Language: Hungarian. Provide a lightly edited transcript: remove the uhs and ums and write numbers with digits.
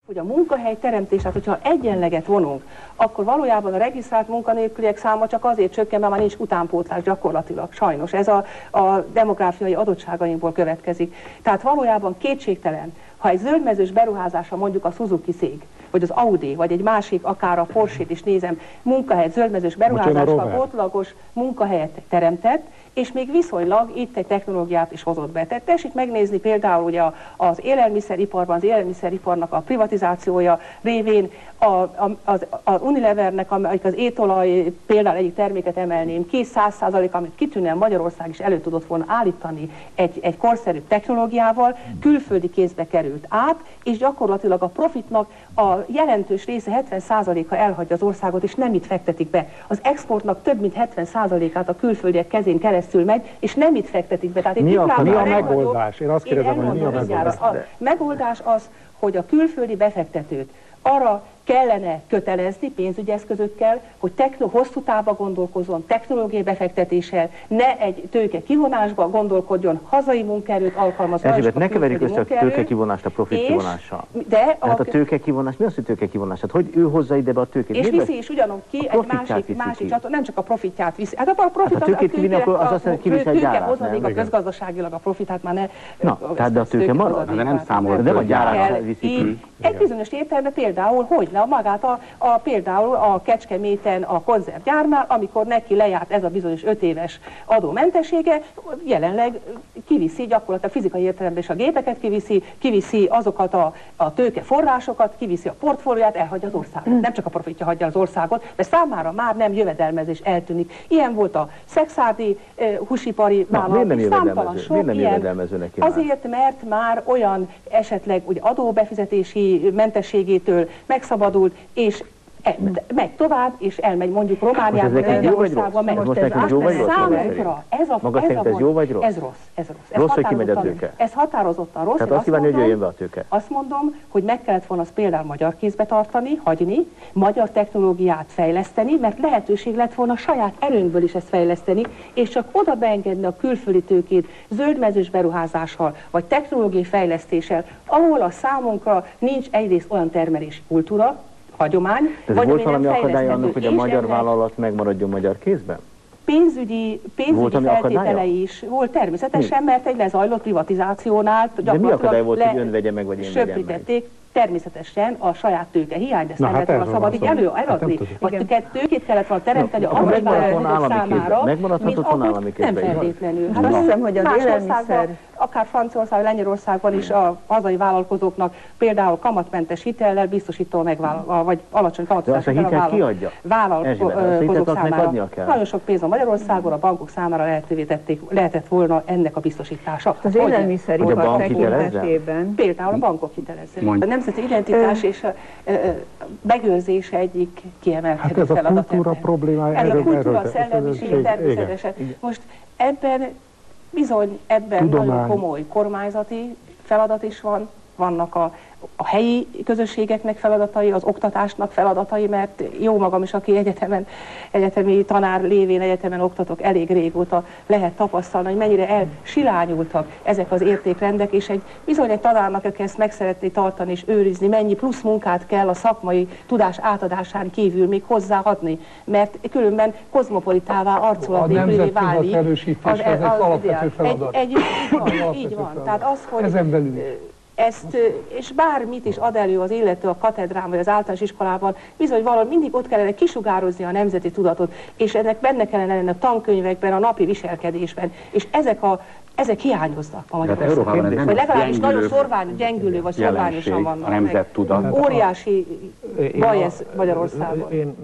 Hogy a munkahely teremtés, tehát hogyha egyenleget vonunk, akkor valójában a regisztrált munkanélküliek száma csak azért csökken, mert már nincs utánpótlás gyakorlatilag, sajnos. Ez a demográfiai adottságainkból következik. Tehát valójában kétségtelen, ha egy zöldmezős beruházása mondjuk a Suzuki cég, vagy az Audi, vagy egy másik, akár a Porsche-t is nézem, munkahelyet, zöldmezős beruházással pótlagos munkahelyet teremtett, és még viszonylag itt egy technológiát is hozott be. Tehát tessék megnézni például ugye az élelmiszeriparban, az élelmiszeriparnak a privatizációja révén az Unilevernek, amelyik az étolaj például egyik terméket emelném ki, 100%, amit kitűnően Magyarország is elő tudott volna állítani egy korszerű technológiával, külföldi kézbe került át, és gyakorlatilag a profitnak a jelentős része 70%-a elhagyja az országot, és nem itt fektetik be. Az exportnak több mint 70%-át a külföldiek kezén keresztül megy, és nem itt fektetik be. Tehát mi a megoldás? Én azt kérdezem, hogy mi a megoldás? A megoldás az, hogy a külföldi befektetőt arra kellene kötelezni pénzügyi eszközökkel, hogy hosszú távba gondolkozzon, technológiai befektetéssel, ne egy tőke kivonásba gondolkodjon, hazai munkaerőt alkalmazva. Erzsébet, ne keverjük össze a tőke kivonást a profit kivonással. Hát a tőke kivonás, mi az, hogy tőke kivonás? Hát hogy ő hozza ide be a tőkét? És viszi is ugyanúgy ki egy másik csatorna, nem csak a profitját viszi. Hát a profit tőkét kivinni, akkor az azt mondja, hogy kiviszi egy gyárát, nem? A közgazdaságilag a profitát már ne... Na, tehát de a tőke marad? De nem számol, nem a gyárát viszi ki. Egy bizonyos értelemben például, hogy ne magát például a Kecskeméten a konzervgyárnál, amikor neki lejárt ez a bizonyos 5 éves adómentessége, jelenleg kiviszi gyakorlatilag fizikai értelemben is a gépeket kiviszi azokat a tőkeforrásokat, kiviszi a portfólióját, elhagyja az országot. Nem csak a profitja hagyja az országot, de számára már nem jövedelmezés eltűnik. Ilyen volt a szekszárdi húsipari vállalat, számtalan sok ilyen. Azért, mert már olyan esetleg ugye adóbefizetési mentességétől megszabadult, és megy tovább, és elmegy mondjuk Romániába, Lengyelországba, megy. Számunkra ez jó vagy rossz? Ez rossz. Rossz, hogy kimegy a tőke. Ez határozottan rossz. Tehát azt kívánni, hogy jöjjön be a tőke. Azt mondom, hogy meg kellett volna azt például magyar kézbe tartani, hagyni, magyar technológiát fejleszteni, mert lehetőség lett volna saját erőnkből is ezt fejleszteni, és csak oda beengedni a külföldi tőkét zöldmezős beruházással, vagy technológiai fejlesztéssel, ahol a számunkra nincs egyrészt olyan termelési kultúra, hagyomány, vagy volt valami akadály annak, hogy a magyar vállalat megmaradjon magyar kézben? Pénzügyi feltételei is volt természetesen, mert egy lezajlott privatizációnál de mi akadály volt, hogy ön vegye meg, vagy én vegyem meg? Természetesen a saját tőke hiány, de ezt nem lett volna szabad így eladni. Vagy tőkét kellett volna teremteni a vállalatok számára, mint akik nem feltétlenül. Hát azt hiszem, hogy az élelmiszer... Akár Franciaország, Lengyelországban is a hazai vállalkozóknak például kamatmentes hitellel biztosító vagy alacsony kamatozású hitel a vállalkozók számára. Nagyon sok pénz a Magyarországon, a bankok számára lehetett volna ennek a biztosítása. Az élelmiszeripar tekintetében. Például a bankok hiteleznek. A nemzeti identitás és a megőrzése egyik kiemelkedő feladat. Hát ez a kultúra problémája. Ez a kultúra szellemiség természetesen. Most ebben nagyon komoly kormányzati feladat is van, vannak a helyi közösségeknek feladatai, az oktatásnak feladatai, mert jó magam is, aki egyetemi tanár lévén egyetemen oktatok, elég régóta lehet tapasztalni, hogy mennyire elsilányultak ezek az értékrendek, és bizony egy tanárnak, aki ezt meg szeretné tartani és őrizni, mennyi plusz munkát kell a szakmai tudás átadásán kívül még hozzáadni, mert különben kozmopolitává, arculatnélkülivé válik. A nemzettudat ez egy alapvető feladat. Így van. Tehát az, hogy ezen belül. És bármit is ad elő az illető a katedrán vagy az általános iskolában, bizony valahogy mindig ott kellene kisugározni a nemzeti tudatot, és ennek benne kellene lenni a tankönyvekben, a napi viselkedésben, és ezek hiányoznak a Magyarországon. Vagy legalábbis nagyon gyengülő vagy szorványosan vannak. A nemzettudat. Óriási baj ez Magyarországon.